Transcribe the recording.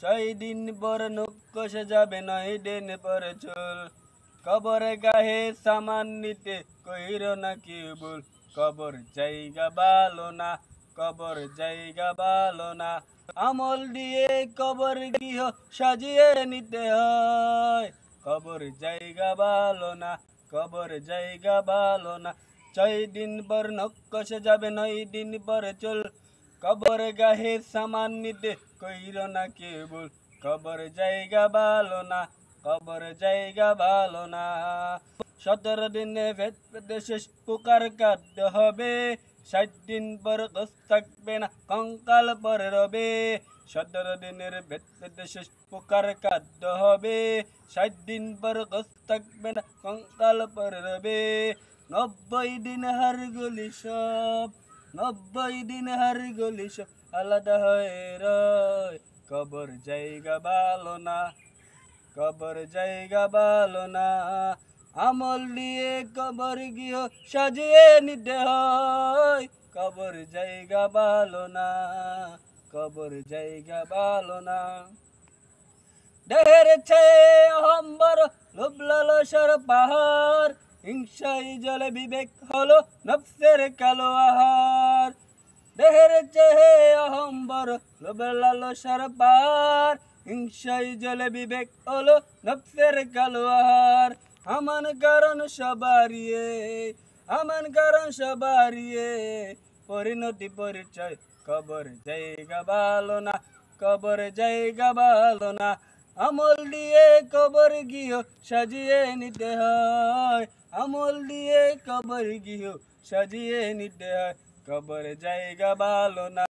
6 দিন পর নক্কশ যাবে 9 দিন পর চুল কবর গাহে সামান নিতে কইর না কি ভুল কবর জায়গা ভালো না কবর জায়গা ভালো না আমল দিয়ে কবর গৃহ সাজিয়ে নিতে হয় কবর জায়গা ভালো না কবর জায়গা ভালো না 6 দিন পর নক্কশ যাবে 9 দিন পর চুল কবর গাহে সামান নিতে কইর না কি ভুল কবর জায়গা ভালো না কবর জায়গা ভালো না 17 দিনে ভেদ পেতে শেষ পুকার কাটতে হবে 60 দিন পর গোস থাকবে না কঙ্কাল পরে রবে 17 দিনের ভেদ পেতে শেষ পুকার কাটতে হবে 60 দিন পর গোস থাকবে না কঙ্কাল পরে রবে 90 দিন হার গুলি সব 90 দিন হার গুলি সব আলাদা হয়ে রয় কবর জায়গা ভালো না কবর জায়গা ভালো না আমল দিয়ে কবর গৃহ সাজিয়ে নিতে হয় কবর জায়গা ভালো না কবর জায়গা ভালো না দেহের চেয়ে অহম্বর লোভ লালসার পাহাড় হিংসাই জলে বিবেক হলো নফসের কালো আহার দেহের চেয়ে অহম্বর লোভ লালসার পাহাড় হিংসাই জলে বিবেক হলো নফসের কালো আহার আমান কারণ সবারিয়ে পরিণতি পরিচয় কবর জায়গা ভালো না কবর জায়গা ভালো না আমল দিয়ে কবর গৃহ সাজিয়ে নিতে হয় আমল দিয়ে কবর গৃহ সাজিয়ে নিতে হয় কবর জায়গা ভালো না।